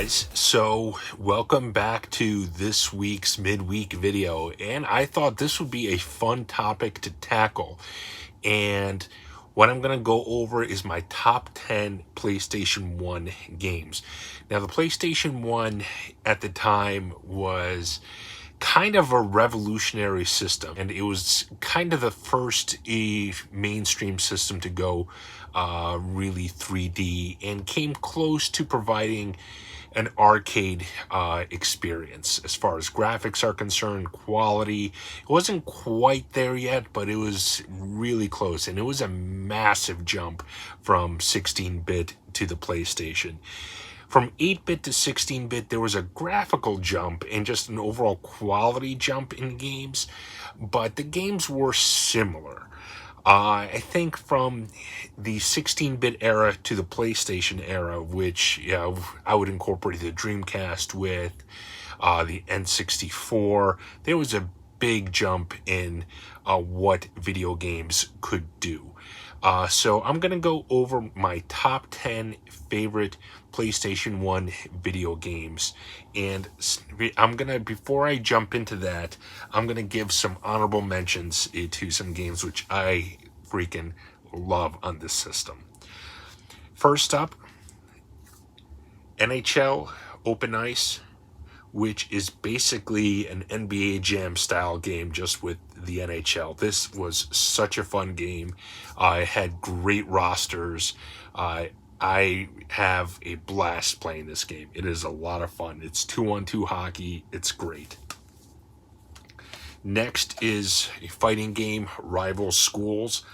guys, so welcome back to this week's midweek video, and I thought this would be a fun topic to tackle. And what I'm going to go over is my top 10 PlayStation 1 games. Now, the PlayStation 1 at the time was kind of a revolutionary system, and it was kind of the first mainstream system to go really 3D and came close to providing an arcade experience as far as graphics are concerned. Quality, it wasn't quite there yet, but it was really close, and it was a massive jump from 16-bit to the PlayStation. From 8-bit to 16-bit, there was a graphical jump and just an overall quality jump in games, but the games were similar. I think from the 16-bit era to the PlayStation era, which I would incorporate the Dreamcast with, the N64, there was a big jump in what video games could do. So I'm going to go over my top 10 favorite PlayStation 1 video games. And before I jump into that, I'm going to give some honorable mentions to some games which I freaking love on this system. First up, Nhl Open Ice, which is basically an NBA Jam style game just with the NHL. This was such a fun game. It had great rosters. I have a blast playing this game. It is a lot of fun. It's 2-on-2 hockey. It's great. Next is a fighting game, Rival Schools.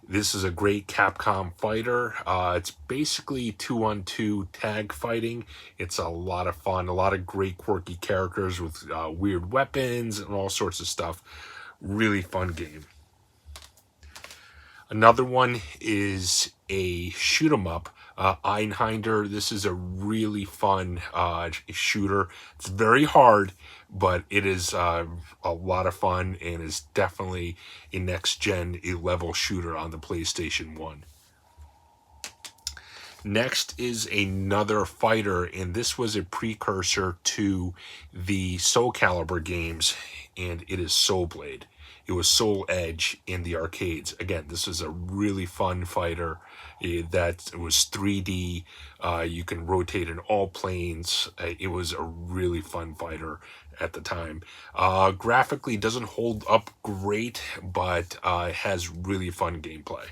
This is a great Capcom fighter. It's basically 2-on-2 tag fighting. It's a lot of fun, a lot of great quirky characters with weird weapons and all sorts of stuff. Really fun game. Another one is a shoot 'em up, Einhinder. This is a really fun shooter. It's very hard, but it is a lot of fun and is definitely a next-gen level shooter on the PlayStation 1. Next is another fighter, and this was a precursor to the Soul Calibur games, and it is Soul Blade. It was Soul Edge in the arcades. Again, this is a really fun fighter that was 3D. You can rotate in all planes. It was a really fun fighter at the time. Graphically, doesn't hold up great, but has really fun gameplay.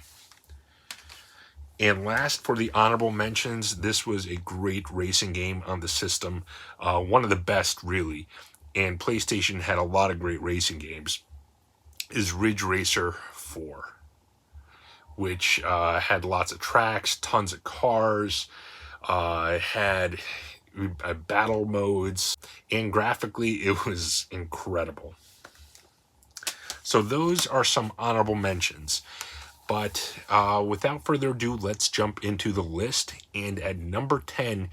And last, for the honorable mentions, this was a great racing game on the system. One of the best, really. And PlayStation had a lot of great racing games. Is Ridge Racer 4, which had lots of tracks, tons of cars, had battle modes, and graphically it was incredible. So those are some honorable mentions. But without further ado, let's jump into the list. And at number 10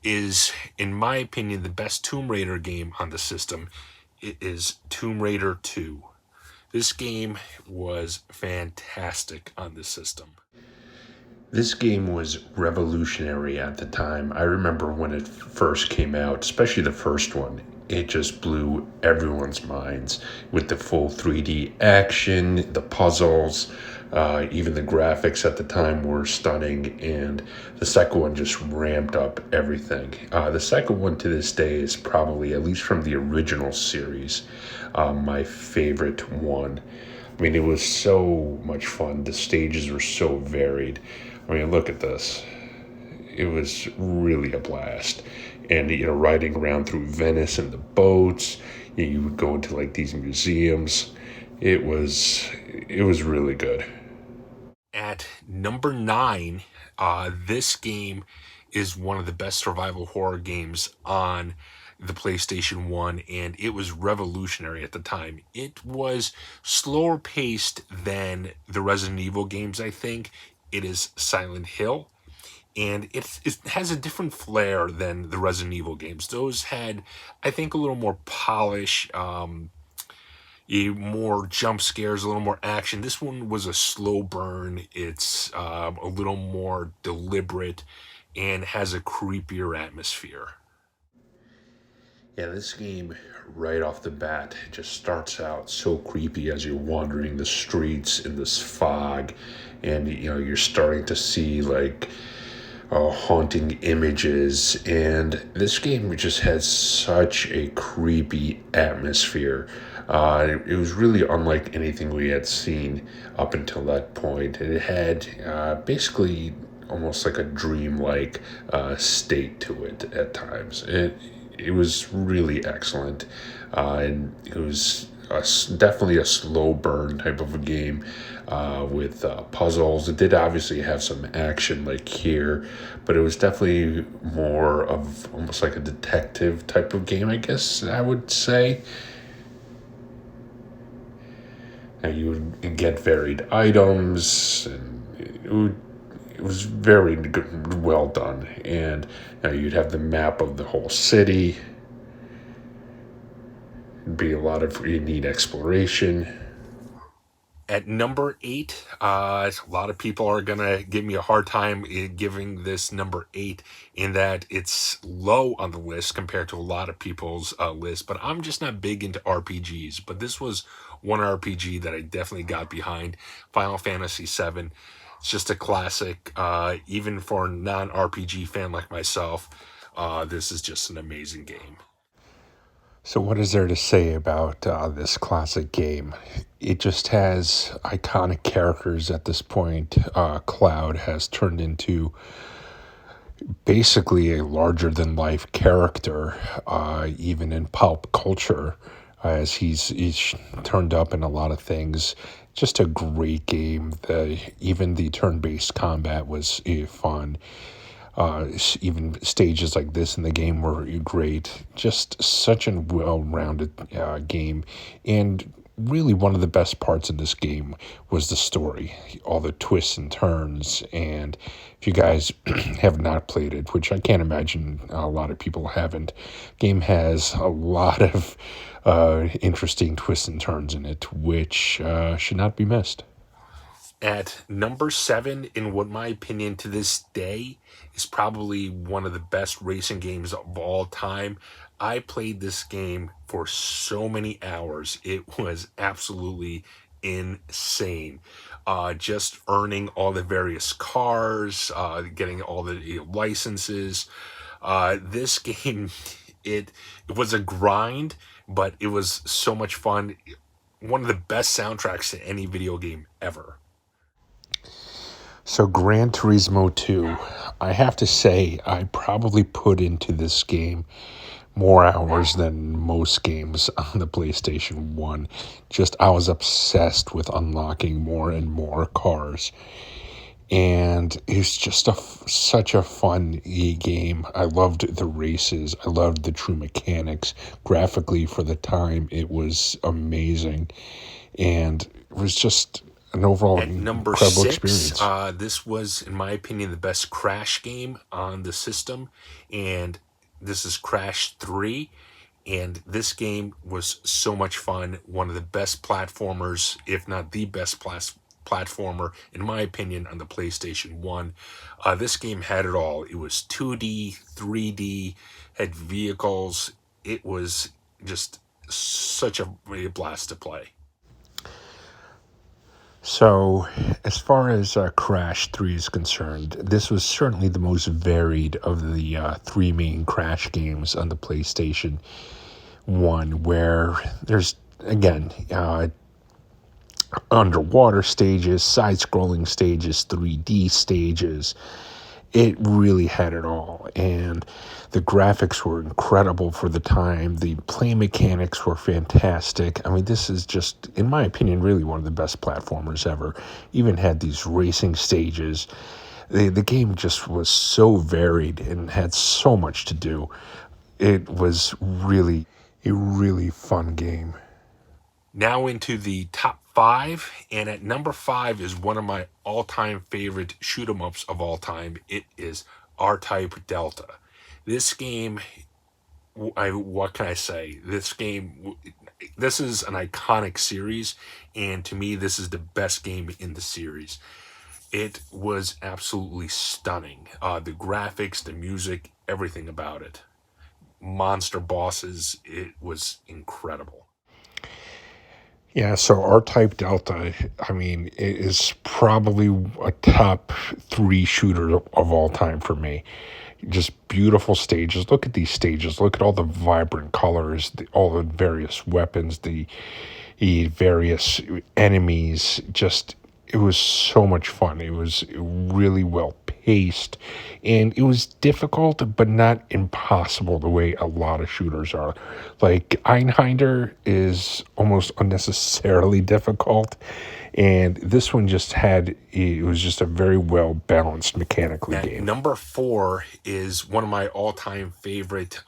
is, in my opinion, the best Tomb Raider game on the system. It is Tomb Raider 2. This game was fantastic on this system. This game was revolutionary at the time. I remember when it first came out, especially the first one. It just blew everyone's minds with the full 3D action, the puzzles, even the graphics at the time were stunning, and the second one just ramped up everything. The second one to this day is probably, at least from the original series, my favorite one. I mean, it was so much fun. The stages were so varied. I mean, look at this. It was really a blast. And, riding around through Venice in the boats, you would go into like these museums. It was really good. At number 9, this game is one of the best survival horror games on the PlayStation 1, and it was revolutionary at the time. It was slower paced than the Resident Evil games, I think. It is Silent Hill, and it has a different flair than the Resident Evil games. Those had, I think, a little more polish, more jump scares, a little more action. This one was a slow burn. It's a little more deliberate and has a creepier atmosphere. Yeah, this game right off the bat just starts out so creepy as you're wandering the streets in this fog, and you're starting to see like haunting images, and this game just has such a creepy atmosphere. It was really unlike anything we had seen up until that point. It had basically almost like a dreamlike state to it at times. It was really excellent, and it was definitely a slow burn type of a game with puzzles. It did obviously have some action like here, but it was definitely more of almost like a detective type of game, I guess I would say. And you would get varied items, and it was very good, well done. And you'd have the map of the whole city. It'd be a lot of neat exploration. At number 8, a lot of people are gonna give me a hard time giving this number 8, in that it's low on the list compared to a lot of people's list. But I'm just not big into RPGs. But this was one RPG that I definitely got behind. Final Fantasy VII. It's just a classic, even for a non-RPG fan like myself. This is just an amazing game. So, what is there to say about this classic game? It just has iconic characters at this point. Cloud has turned into basically a larger than life character, even in pulp culture, as he's turned up in a lot of things. Just a great game. Even the turn based combat was fun. Even stages like this in the game were great. Just such a well-rounded game, and really one of the best parts of this game was the story, all the twists and turns. And if you guys have not played it, which I can't imagine a lot of people haven't, game has a lot of interesting twists and turns in it, which should not be missed. At number 7, in what my opinion to this day is probably one of the best racing games of all time. I played this game for so many hours. It was absolutely insane. Just earning all the various cars, getting all the licenses. This game, it was a grind, but it was so much fun. One of the best soundtracks to any video game ever. So, Gran Turismo 2, I have to say, I probably put into this game more hours than most games on the PlayStation 1. Just, I was obsessed with unlocking more and more cars. And it's just such a fun game. I loved the races. I loved the true mechanics. Graphically, for the time, it was amazing. And it was just an overall at number incredible 6, experience. This was, in my opinion, the best Crash game on the system, and this is Crash 3. And this game was so much fun. One of the best platformers, if not the best platformer, in my opinion, on the PlayStation 1. This game had it all. It was 2D, 3D, had vehicles. It was just such a blast to play. So, as far as Crash 3 is concerned, this was certainly the most varied of the three main Crash games on the PlayStation 1, where there's, again, underwater stages, side-scrolling stages, 3D stages. It really had it all, and the graphics were incredible for the time. The play mechanics were fantastic. I mean, this is just, in my opinion, really one of the best platformers ever. Even had these racing stages. The game just was so varied and had so much to do. It was really a really fun game. Now into the top 5, and at number 5 is one of my all-time favorite shoot-'em-ups of all time. It is R-Type Delta. This game, what can I say? This is an iconic series, and to me, this is the best game in the series. It was absolutely stunning. The graphics, the music, everything about it. monster bosses. It was incredible. Yeah, so R-Type Delta, I mean, it is probably a top three shooter of all time for me. Just beautiful stages. Look at these stages. Look at all the vibrant colors, all the various weapons, the various enemies. Just, it was so much fun. It was really well paced, and it was difficult, but not impossible the way a lot of shooters are. Like Einhinder is almost unnecessarily difficult, and this one just had, it was just a very well balanced mechanically At game. number four is one of my all-time favorite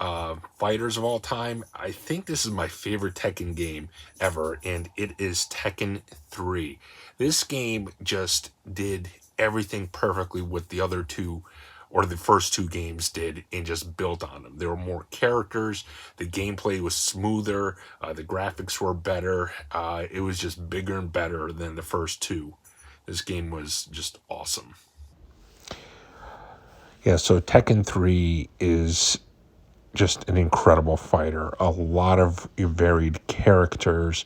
fighters of all time. I think this is my favorite Tekken game ever, and it is Tekken 3. This game just did everything perfectly with the other two, or the first two games did, and just built on them. There were more characters, the gameplay was smoother, the graphics were better, it was just bigger and better than the first two. This game was just awesome. Yeah, so Tekken 3 is just an incredible fighter. A lot of varied characters.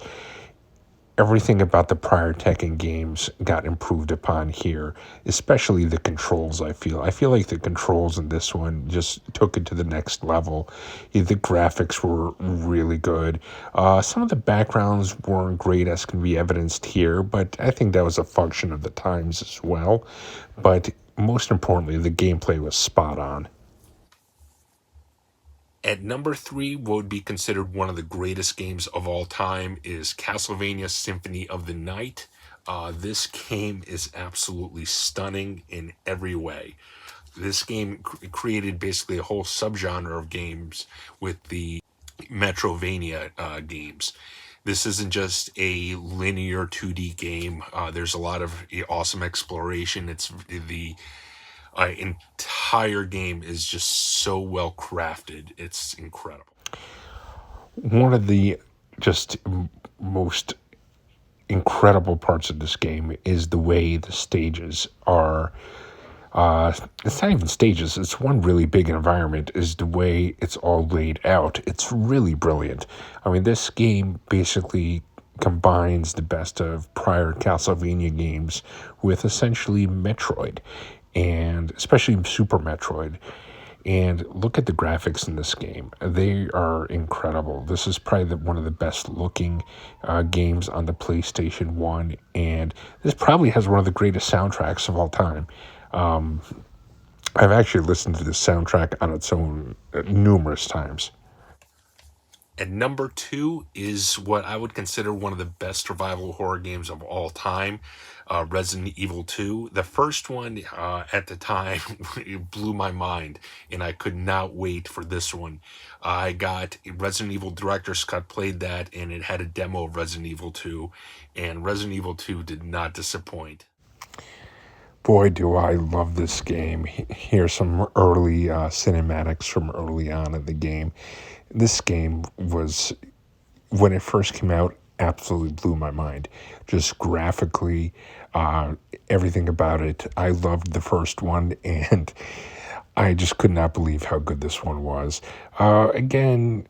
Everything about the prior Tekken games got improved upon here, especially the controls. I feel like the controls in this one just took it to the next level. Yeah, the graphics were really good. Some of the backgrounds weren't great, as can be evidenced here, but I think that was a function of the times as well. But most importantly, the gameplay was spot on. At number three, what would be considered one of the greatest games of all time is Castlevania Symphony of the Night. This game is absolutely stunning in every way. This game created basically a whole subgenre of games with the Metrovania games. This isn't just a linear 2D game. There's a lot of awesome exploration. It's the entire game is just so well crafted. It's incredible. One of the just most incredible parts of this game is the way the stages are. It's not even stages, it's one really big environment, is the way it's all laid out. It's really brilliant. I mean, this game basically combines the best of prior Castlevania games with essentially Metroid, and especially Super Metroid. And look at the graphics in this game. They are incredible. This is probably one of the best looking games on the PlayStation 1. And this probably has one of the greatest soundtracks of all time. I've actually listened to this soundtrack on its own numerous times. And number two is what I would consider one of the best survival horror games of all time, Resident Evil 2. The first one at the time it blew my mind, and I could not wait for this one. I got Resident Evil Director's Cut, played that, and it had a demo of Resident Evil 2, and Resident Evil 2 did not disappoint. Boy, do I love this game. Here's some early cinematics from early on in the game. This game was, when it first came out, absolutely blew my mind. Just graphically, everything about it. I loved the first one, and I just could not believe how good this one was. Again,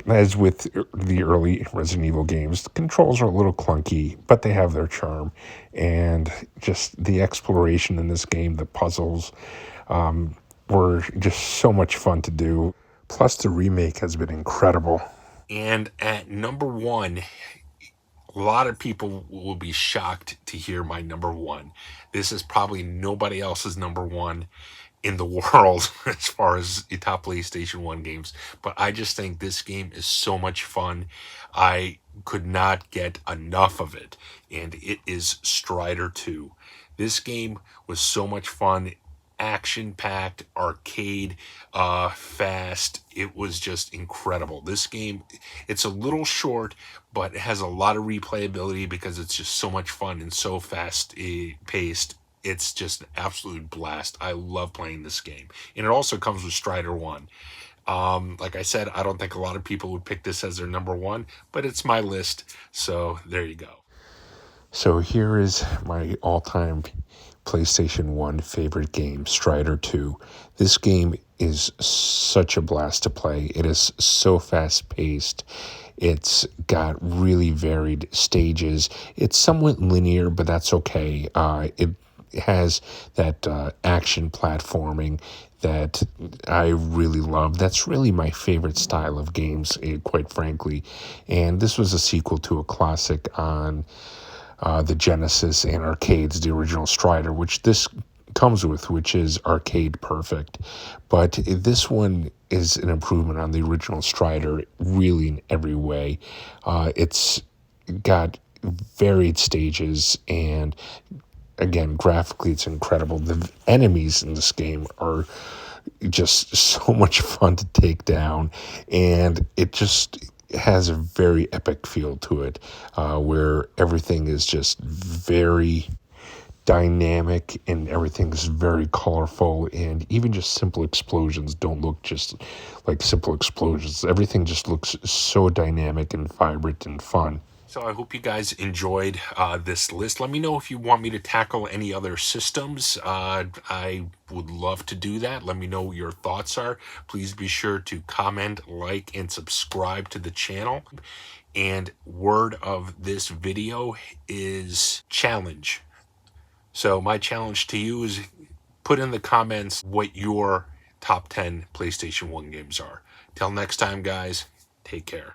as with the early Resident Evil games, the controls are a little clunky, but they have their charm. And just the exploration in this game, the puzzles, were just so much fun to do. Plus, the remake has been incredible. And at number one, a lot of people will be shocked to hear my number one. This is probably nobody else's number one in the world as far as the top PlayStation 1 games. But I just think this game is so much fun. I could not get enough of it. And it is Strider 2. This game was so much fun, action packed, arcade, fast. It was just incredible. This game, it's a little short, but it has a lot of replayability because it's just so much fun and so fast paced. It's just an absolute blast. I love playing this game. And it also comes with Strider 1. Like I said, I don't think a lot of people would pick this as their number one, but it's my list. So there you go. So here is my all-time PlayStation 1 favorite game, Strider 2. This game is such a blast to play. It is so fast paced. It's got really varied stages. It's somewhat linear, but that's okay. It has that action platforming that I really love. That's really my favorite style of games, quite frankly. And this was a sequel to a classic on the Genesis and arcades, the original Strider, which this comes with, which is arcade perfect. But this one is an improvement on the original Strider, really in every way. It's got varied stages, and again, graphically, it's incredible. The enemies in this game are just so much fun to take down, and it just has a very epic feel to it, where everything is just very dynamic and everything's very colorful, and even just simple explosions don't look just like simple explosions. Everything just looks so dynamic and vibrant and fun. So I hope you guys enjoyed this list. Let me know if you want me to tackle any other systems. I would love to do that. Let me know what your thoughts are. Please be sure to comment, like, and subscribe to the channel. And word of this video is challenge. So my challenge to you is put in the comments what your top 10 PlayStation 1 games are. Till next time, guys, take care.